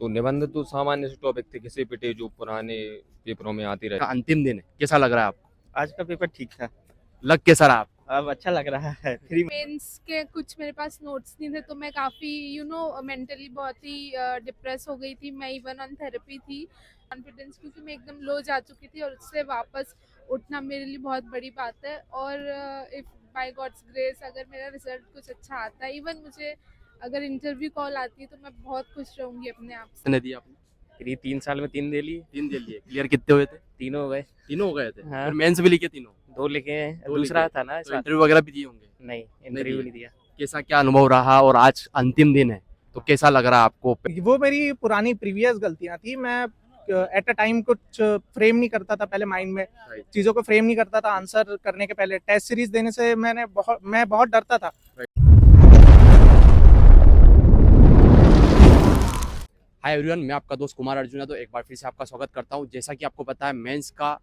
तो निबंध तो सामान्य से टॉपिक थे, घिसे पिटे जो पुराने पेपरों में आते रहे। का अंतिम दिन है, कैसा लग रहा है आपको? आज का पेपर ठीक था। लग कैसा रहा आपको? अब अच्छा लग रहा है। फ्री मेंस के कुछ मेरे पास नोट्स नहीं थे तो मैं काफ़ी मेंटली बहुत ही डिप्रेस हो गई थी। मैं इवन ऑन थेरेपी थी। कॉन्फिडेंस क्योंकि मैं एकदम लो जा चुकी थी और उससे वापस उठना मेरे लिए बहुत बड़ी बात है। और इफ़ बाय गॉड्स ग्रेस अगर मेरा रिजल्ट कुछ अच्छा आता है, इवन मुझे अगर इंटरव्यू कॉल आती है तो मैं बहुत खुश रहूँगी अपने आप से। कितने दिए आपने? फ्री 3 साल में 3 दे लिए। 3 दे लिए। क्लियर कितने हुए थे? 3 हो गए। तीनों हो गए थे। हाँ। फिर मेंस भी लिखे तीनों? 2 लिखे हैं, दो दूसरा लिखे। था ना इस तो बार। इंटरव्यू वगैरह भी दिए होंगे? नहीं, इंटरव्यू दिए। नहीं दिया। कैसा क्या अनुभव रहा और आज अंतिम दिन है तो कैसा लग रहा है आपको? वो मेरी पुरानी प्रीवियस गलतियां थी। मैं एट अ टाइम कुछ फ्रेम नहीं करता था पहले माइंड में, चीज़ों को फ्रेम नहीं करता था आंसर करने के पहले। टेस्ट सीरीज देने से मैं बहुत डरता था। हाय एवरीवन, मैं आपका दोस्त कुमार अर्जुन है। तो एक बार फिर से आपका स्वागत करता हूं। जैसा कि आपको पता है मेंस का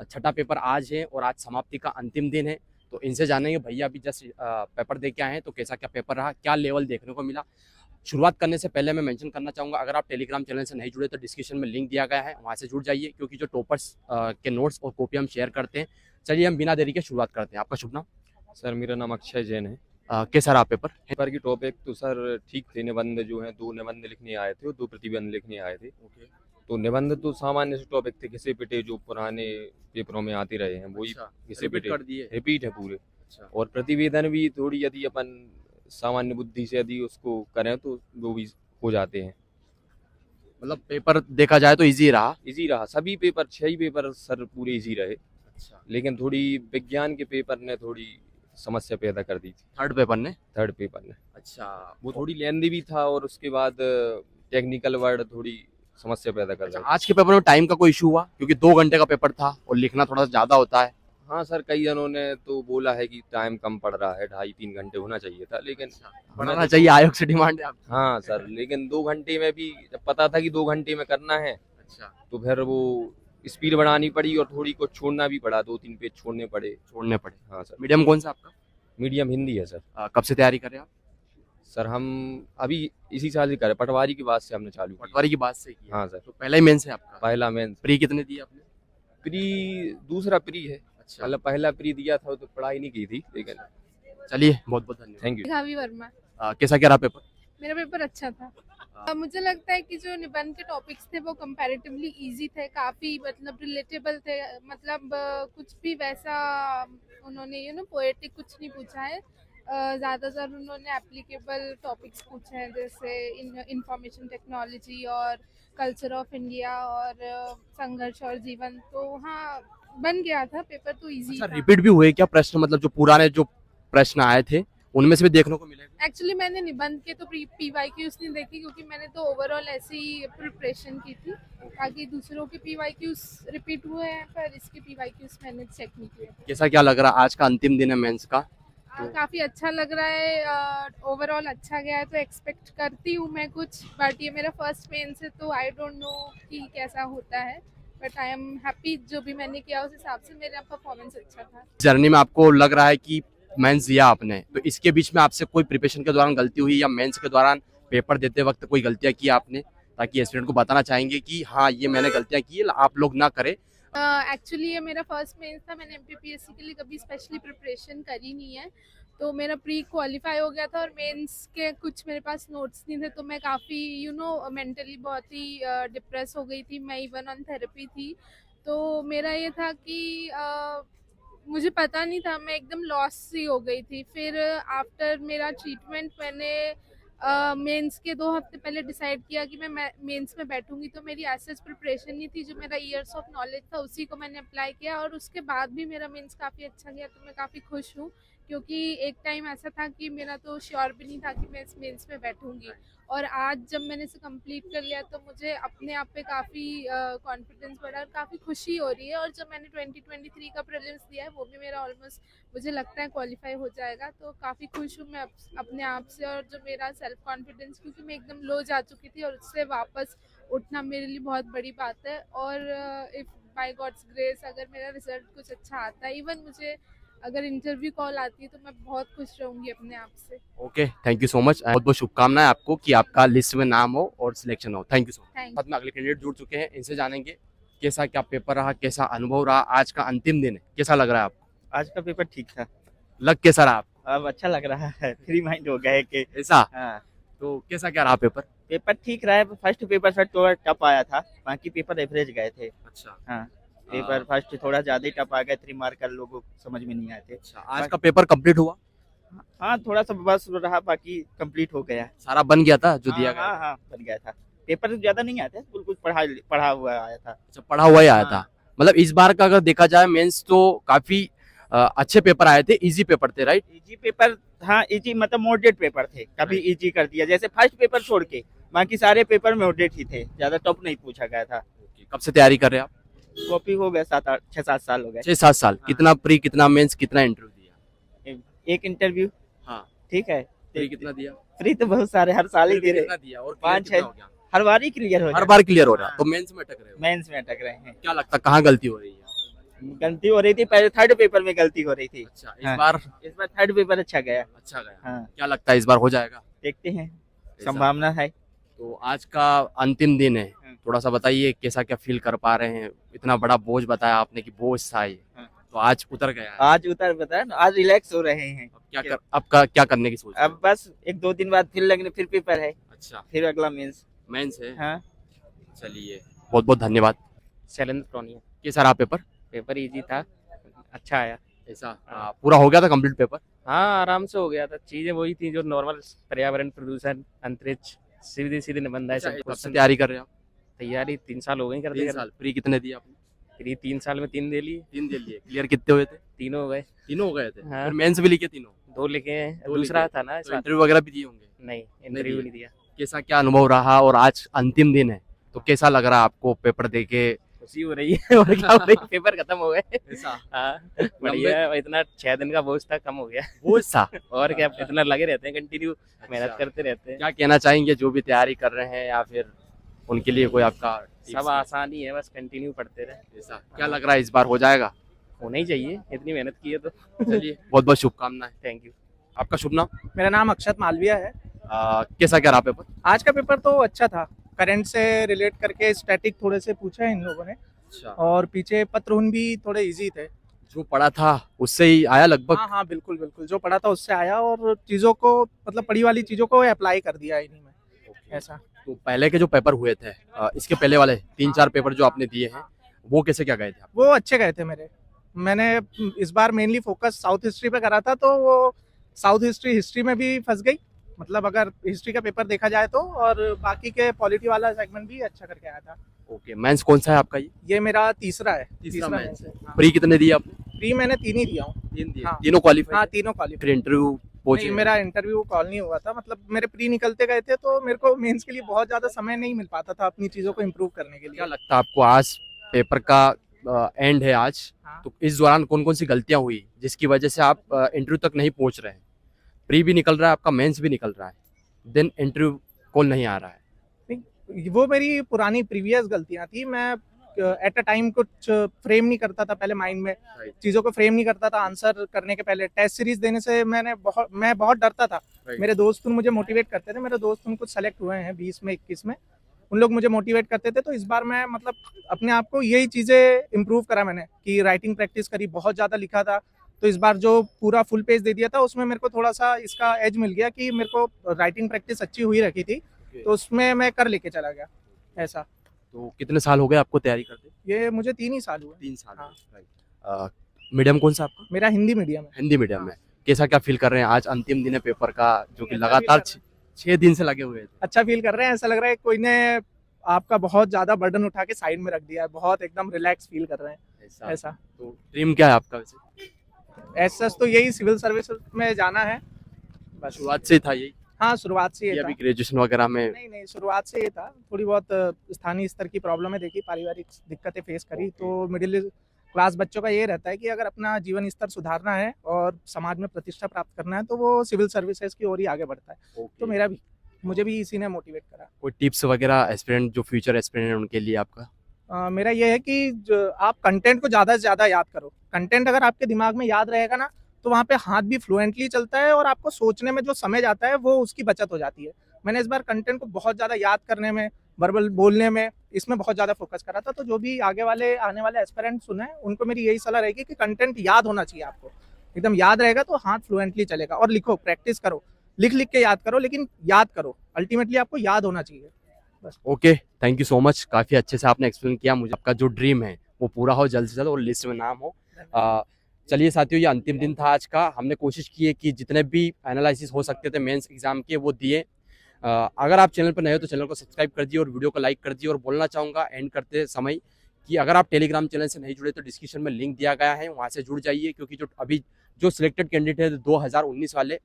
छठा पेपर आज है और आज समाप्ति का अंतिम दिन है। तो इनसे जानेंगे भैया अभी जस्ट पेपर दे के आए हैं तो कैसा क्या पेपर रहा, क्या लेवल देखने को मिला। शुरुआत करने से पहले मैं मेंशन करना चाहूँगा, अगर आप टेलीग्राम चैनल से नहीं जुड़े तो डिस्क्रिप्शन में लिंक दिया गया है, वहाँ से जुड़ जाइए क्योंकि जो टॉपर्स के नोट्स और कॉपी हम शेयर करते हैं। चलिए हम बिना देरी के शुरुआत करते हैं। आपका शुभ नाम? सर मेरा नाम अक्षय जैन है। कैसा रहा पेपर? पेपर की टॉपिक तो सर ठीक थे। निबंध जो हैं 2 निबंध लिखने आए थे और 2 प्रतिबंध लिखने आए थे। तो निबंध तो सामान्य से टॉपिक थे, घिसे पिटे जो पुराने पेपरों में आते रहे हैं वही घिसे रिपीट पिटे कर दिए। रिपीट है पूरे। अच्छा। और प्रतिवेदन भी थोड़ी यदि अपन सामान्य बुद्धि से यदि उसको करें तो वो भी हो जाते हैं। मतलब पेपर देखा जाए तो इजी रहा। इजी रहा, सभी पेपर 6 ही पेपर सर पूरे इजी रहे। अच्छा। लेकिन थोड़ी विज्ञान के पेपर ने थोड़ी समस्या पैदा कर दी थी। थर्ड पेपर ने? थर्ड पेपर ने अच्छा। वो थोड़ी लेंदी भी था और उसके बाद टेक्निकल वर्ड थोड़ी समस्या पैदा कर अच्छा, रहा आज के पेपर में टाइम का कोई इशू हुआ? क्योंकि 2 घंटे का पेपर था और लिखना थोड़ा सा ज्यादा होता है। हाँ सर, कई जनों ने तो बोला है कि टाइम कम पड़ रहा है, 2.5-3 घंटे होना चाहिए था, लेकिन बढ़ाना चाहिए, आयोग से डिमांड है आपकी। हाँ सर, लेकिन 2 घंटे में भी जब पता था कि 2 घंटे में करना है अच्छा। तो फिर वो स्पीड बढ़ानी पड़ी और थोड़ी को छोड़ना भी पड़ा, 2-3 पेज छोड़ने पड़े। छोड़ने पड़े। हाँ सर। मीडियम कौन सा आपका? मीडियम हिंदी है सर। कब से तैयारी कर रहे हैं आप? सर हम अभी इसी साल ही करे, पटवारी की बात से हमने चालू की। पटवारी की बात से की है। हाँ सर। तो पहला ही मेंस है आपका? पहला मेंस। प्री कितने दिए आपने? प्री दूसरा प्री है। अच्छा। मतलब पहला प्री दिया था तो पढ़ाई नहीं की थी, लेकिन चलिए बहुत बहुत धन्यवाद। Thank you. भावी वर्मा। कैसा क्या रहा पेपर? मेरा पेपर अच्छा था। मुझे लगता है कि जो निबंध के टॉपिक्स थे वो कंपैरेटिवली इजी थे, काफ़ी मतलब रिलेटेबल थे। मतलब कुछ भी वैसा उन्होंने पोएटिक कुछ नहीं पूछा है। ज़्यादातर उन्होंने एप्लीकेबल टॉपिक्स पूछे हैं, जैसे इंफॉर्मेशन टेक्नोलॉजी और कल्चर ऑफ इंडिया और संघर्ष और जीवन। तो हाँ, बन गया था पेपर, तो इजी अच्छा, था। रिपीट भी हुए क्या प्रश्न? मतलब जो पुराने जो प्रश्न आए थे उनमें से भी देखने को मिलेगा? एक्चुअली मैंने निबंध के तो PYQs नहीं देखी क्योंकि मैंने तो ओवरऑल ऐसी प्रिपरेशन की थी, ताकि दूसरों के PYQs रिपीट हुए हैं पर इसके PYQs मैंने चेक नहीं किए। कैसा क्या लग रहा? आज का अंतिम दिन है मेंस का। काफ़ी अच्छा लग रहा है, ओवरऑल अच्छा गया है। तो एक्सपेक्ट करती हूँ मैं कुछ, बट ये मेरा फर्स्ट मेंस है तो आई डोंट नो कि कैसा होता है, बट आई एम हैप्पी। जो भी मैंने किया उस हिसाब से मेरा परफॉर्मेंस अच्छा था। जर्नी में आपको लग रहा है कि मेंस दिया आपने, तो इसके बीच में आपसे कोई प्रिपरेशन के दौरान गलती हुई या मेंस के दौरान पेपर देते वक्त कोई गलतियां की आपने, ताकि एस्पिरेंट को बताना चाहेंगे कि हाँ ये मैंने गलतियां की है, आप लोग ना करें? एक्चुअली ये मेरा फर्स्ट मेंस था। मैंने MPPSC के लिए कभी स्पेशली प्रिपरेशन करी नहीं है, तो मेरा प्री क्वालिफाई हो गया था और मेंस के कुछ मेरे पास नोट्स नहीं थे तो मैं काफ़ी मेंटली बहुत ही डिप्रेस हो गई थी। मैं इवन ऑन थेरेपी थी। तो मेरा ये था कि मुझे पता नहीं था, मैं एकदम लॉस सी हो गई थी। फिर आफ्टर मेरा ट्रीटमेंट मैंने मेंस के 2 हफ्ते पहले डिसाइड किया कि मैं मेंस में बैठूंगी। तो मेरी ऐसे प्रिपरेशन नहीं थी, जो मेरा ईयर्स ऑफ नॉलेज था उसी को मैंने अप्लाई किया और उसके बाद भी मेरा मेंस काफ़ी अच्छा गया। तो मैं काफ़ी खुश हूँ क्योंकि एक टाइम ऐसा था कि मेरा तो श्योर भी नहीं था कि मैं इस मेंस में बैठूंगी, और आज जब मैंने इसे कंप्लीट कर लिया तो मुझे अपने आप पे काफ़ी कॉन्फिडेंस बढ़ा और काफ़ी खुशी हो रही है। और जब मैंने 2023 का प्रीलिम्स दिया है वो भी मेरा ऑलमोस्ट मुझे लगता है क्वालिफाई हो जाएगा। तो काफ़ी खुश हूँ मैं अपने आप से, और जो मेरा सेल्फ कॉन्फिडेंस, क्योंकि मैं एकदम लो जा चुकी थी और उससे वापस उठना मेरे लिए बहुत बड़ी बात है। और इफ़ बाय गॉड्स ग्रेस अगर मेरा रिजल्ट कुछ अच्छा आता है, इवन मुझे अगर इंटरव्यू कॉल आती है तो मैं बहुत खुश रहूंगी अपने आप से। Okay, thank you so much. बहुत बहुत शुभकामनाएं आपको कि आपका लिस्ट में नाम हो और सिलेक्शन हो। Thank you so much. Thank साथ में अगले कैंडिडेट जुड़ चुके हैं, इनसे जानेंगे कैसा क्या पेपर रहा, कैसा अनुभव रहा। आज का अंतिम दिन है, कैसा लग रहा है आपको? आज का पेपर ठीक था। लग कैसा रहा आपको? अब अच्छा लग रहा है, फ्री माइंड हो गया है कि ऐसा हाँ तो कैसा क्या रहा पेपर? पेपर ठीक रहा है। फर्स्ट पेपर सर थोड़ा टफ आया था, बाकी पेपर एवरेज गए थे। अच्छा हाँ पेपर फर्स्ट थोड़ा ज्यादा ही टफ आ गया, 3 मार्क का लोगों को समझ में नहीं आए थे। अच्छा, आज का पेपर कंप्लीट हुआ? हाँ थोड़ा सा बस रहा, बाकी कंप्लीट हो गया। सारा बन गया था जो दिया हाँ गया हाँ था? हाँ बन गया था। पेपर ज्यादा नहीं आए थे, कुछ पढ़ा हुआ आया था। अच्छा, पढ़ा हुआ ही आया हाँ। था। मतलब इस बार का अगर देखा जाए मेंस तो काफी अच्छे पेपर आए थे, इजी पेपर थे, राइट? इजी पेपर, हाँ इजी मतलब मॉडरेट पेपर थे, कभी इजी कर दिया। जैसे फर्स्ट पेपर छोड़ के बाकी सारे पेपर मॉडरेट ही थे, ज्यादा टफ नहीं पूछा गया था। कब से तैयारी कर रहे हैं आप? कॉपी हो गया 6-7 साल हो गए। 6-7 साल। हाँ। कितना प्री, कितना मेंस, कितना इंटरव्यू दिया? एक इंटरव्यू, हाँ। ठीक है। प्री कितना दिया? फ्री तो बहुत सारे हर साल ही दे रहे, कितना दिया और पाँच, clear कितना छह। हो गया? हर बार ही क्लियर हो हर जाए। बार क्लियर हो रहा है, हाँ। तो मेंस में अटक रहे हो? मेंस में अटक रहे हैं। क्या लगता है कहाँ गलती हो रही है? गलती हो रही थी पहले, थर्ड पेपर में गलती हो रही थी। अच्छा, हाँ। इस बार इस बार थर्ड पेपर अच्छा गया। अच्छा गया। हाँ क्या लगता है इस बार हो जाएगा? देखते हैं, ऐसा? संभावना है। तो आज का अंतिम दिन है, हाँ। थोड़ा सा बताइए कैसा क्या फील कर पा रहे हैं? इतना बड़ा बोझ बताया आपने कि बोझ था ये, हाँ। तो आज उतर गया है। आज उतर बताया ना, आज रिलैक्स हो रहे हैं। अब क्या करने की सोच रहे अब बस 1-2 दिन बाद फिर लगने, फिर पेपर है, हो? अच्छा, फिर अगला मेंस। मेंस है। हाँ चलिए, बहुत बहुत धन्यवाद। शैलेंद्र टोनिया। कैसा रहा पेपर? पेपर इजी था, अच्छा आया। ऐसा पूरा हो गया था कंप्लीट पेपर? हाँ आराम से हो गया था, चीजें वही थी जो नॉर्मल, पर्यावरण, प्रदूषण, अंतरिक्ष, सीधे सीधे निबंध है। अच्छा, सब कब से क्वेश्चन तैयारी कर रहे हैं आप? तैयारी 3 साल हो गए करते 3 करते। साल। प्री कितने दिए आपने? फिर 3 साल में 3 दे लिए, 3 दे लिए। क्लियर कितने हुए थे? तीनों हो गए। तीनों हो गए थे। हाँ। फिर मेंस भी लिखे तीनों? 2 लिखे हैं, दो दूसरा लिखे। था ना इस तो बार। इंटरव्यू वगैरह भी दिए होंगे? नहीं इंटरव्यू दिए। नहीं दिया। कैसा क्या अनुभव रहा और आज अंतिम दिन है तो कैसा लग रहा है आपको पेपर देके? खुशी हो रही है और क्या हो रही है, पेपर खत्म हो गए। ऐसा हाँ बढ़िया, इतना 6 दिन का बोझ था, कम हो गया। बोझ था। और क्या, इतना लगे रहते हैं, कंटिन्यू मेहनत अच्छा। करते रहते हैं। क्या कहना चाहेंगे जो भी तैयारी कर रहे हैं या फिर उनके लिए कोई आपका सब tips? आसानी है, बस कंटिन्यू पढ़ते रहे। ऐसा क्या लग रहा है इस बार हो जाएगा? होना ही चाहिए, इतनी मेहनत की है तो। चलिए, बहुत बहुत शुभकामनाएं। Thank you. आपका शुभ नाम? मेरा नाम अक्षत मालविया है। कैसा क्या रहा पेपर? आज का पेपर तो अच्छा था, करंट से रिलेट करके स्टैटिक थोड़े से पूछा है इन लोगों ने, अच्छा, और पीछे पत्र भी थोड़े इजी थे। जो पढ़ा था उससे ही आया लगभग? हाँ हाँ बिल्कुल बिल्कुल, जो पढ़ा था उससे आया, और चीज़ों को मतलब पढ़ी वाली चीज़ों को अप्लाई कर दिया इन्हीं में, ऐसा। तो पहले के जो पेपर हुए थे, इसके पहले वाले 3-4 पेपर जो आपने दिए हैं वो कैसे क्या गए थे आप? वो अच्छे गए थे मेरे। मैंने इस बार मेनली फोकस साउथ हिस्ट्री पे करा था, तो वो साउथ हिस्ट्री में भी फंस गई, मतलब अगर हिस्ट्री का पेपर देखा जाए तो, और बाकी के पॉलिटी वाला सेगमेंट भी अच्छा करके आया था। ओके, मेंस कौन सा है आपका? ये मेरा तीसरा है। तीसरा मेंस मेंस है। हाँ। प्री कितने दिए आपने? प्री मैंने 3 ही दिया हूँ। 3 दिए। हाँ। तीनों क्वालिफाई? हाँ तीनों क्वालिफाई। फिर इंटरव्यू पहुंचे? नहीं, मेरा इंटरव्यू कॉल नहीं हुआ था, मतलब मेरे प्री निकलते गए थे, तो मेरे को मेंस के लिए बहुत ज्यादा समय नहीं मिल पाता था अपनी चीजों को इम्प्रूव करने के क्या लिए। लगता है आपको आज पेपर का एंड है आज, हाँ। तो इस दौरान कौन कौन सी गलतियां हुई जिसकी वजह से आप इंटरव्यू तक नहीं पहुंच रहे हैं? प्री भी निकल रहा है आपका, मेंस भी निकल रहा है, देन इंटरव्यू कॉल नहीं आ रहा है? वो मेरी पुरानी प्रीवियस गलतियां थी। मैं एट अ टाइम कुछ फ्रेम नहीं करता था पहले माइंड में, Right. चीज़ों को फ्रेम नहीं करता था आंसर करने के पहले। टेस्ट सीरीज देने से मैं बहुत डरता था। Right. मेरे दोस्त मुझे मोटिवेट करते थे, मेरे दोस्त कुछ सेलेक्ट हुए हैं 20 में 21 में, उन लोग मुझे मोटिवेट करते थे। तो इस बार मैं मतलब अपने आप को यही चीज़ें इम्प्रूव करा मैंने, कि राइटिंग प्रैक्टिस करी, बहुत ज़्यादा लिखा था। तो इस बार जो पूरा फुल पेज दे दिया था उसमें मेरे को थोड़ा सा इसका एज मिल गया कि मेरे को राइटिंग प्रैक्टिस अच्छी हुई रखी थी, तो उसमें मैं कर लेके चला गया, ऐसा। तो कितने साल हो गए आपको तैयारी करते? ये मुझे 3 ही साल हुए। 3 साल। हाँ। मीडियम कौन सा आपका? मेरा हिंदी मीडियम है। हिंदी मीडियम में। कैसा क्या फील कर रहे हैं? आज अंतिम दिन है पेपर का, जो कि अच्छा लगातार feel 6 दिन से लगे हुए थे। अच्छा फील कर रहे हैं, ऐसा लग रहा है कोई ने आपका बहुत ज्यादा बर्डन उठा के साइड में रख दिया है, बहुत एकदम रिलैक्स फील कर रहे हैं, ऐसा। तो ड्रीम क्या है आपका वैसे? ऐसा तो यही सिविल सर्विस में जाना है बस। शुरुआत से था यही? हाँ शुरुआत से ये या था। अभी ग्रेजुएशन वगैरह में? नहीं, शुरुआत से ये था। थोड़ी बहुत स्थानीय स्तर की प्रॉब्लम है, देखी, पारिवारिक दिक्कतें फेस करी। तो मिडिल क्लास बच्चों का ये रहता है कि अगर अपना जीवन स्तर सुधारना है और समाज में प्रतिष्ठा प्राप्त करना है, तो वो सिविल सर्विसेज की ओर ही आगे बढ़ता है। तो मुझे भी इसी ने मोटिवेट करा। कोई टिप्स वगैरह एस्पिरेंट, जो फ्यूचर एस्पिरेंट है उनके लिए आपका? मेरा ये है कि आप कंटेंट को ज़्यादा से ज़्यादा याद करो। कंटेंट अगर आपके दिमाग में याद रहेगा ना, तो वहाँ पे हाथ भी फ्लुएंटली चलता है और आपको सोचने में जो समय जाता है वो उसकी बचत हो जाती है। मैंने इस बार कंटेंट को बहुत ज़्यादा याद करने में, वर्बल बोलने में, इसमें बहुत ज़्यादा फोकस करा था। तो जो भी आने वाले एस्पिरेंट्स सुने, उनको मेरी यही सलाह रहेगी कि कंटेंट याद होना चाहिए आपको। एकदम याद रहेगा तो हाथ फ्लुएंटली चलेगा। और लिखो, प्रैक्टिस करो, लिख के याद करो, लेकिन याद करो। अल्टीमेटली आपको याद होना चाहिए। Okay, thank you so much. काफ़ी अच्छे से आपने एक्सप्लेन किया। मुझे आपका जो ड्रीम है वो पूरा हो जल्द से जल्द और लिस्ट में नाम हो। चलिए साथियों, ये अंतिम दिन था आज का। हमने कोशिश की है कि जितने भी एनालिसिस हो सकते थे मेंस एग्जाम के वो दिए। अगर आप चैनल पर नए हो तो चैनल को सब्सक्राइब कर दिए और वीडियो को लाइक कर दिए। और बोलना चाहूँगा एंड करते समय कि अगर आप टेलीग्राम चैनल से नहीं जुड़े तो डिस्क्रिप्शन में लिंक दिया गया है, वहाँ से जुड़ जाइए। क्योंकि जो सिलेक्टेड कैंडिडेट है 2019 वाले,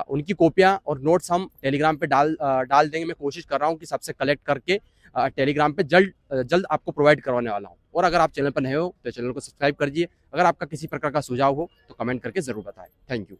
उनकी कॉपियाँ और नोट्स हम टेलीग्राम पे डाल देंगे। मैं कोशिश कर रहा हूँ कि सबसे कलेक्ट करके टेलीग्राम पे जल्द आपको प्रोवाइड करवाने वाला हूँ। और अगर आप चैनल पर नए हो तो चैनल को सब्सक्राइब करिए। अगर आपका किसी प्रकार का सुझाव हो तो कमेंट करके ज़रूर बताएं। Thank you.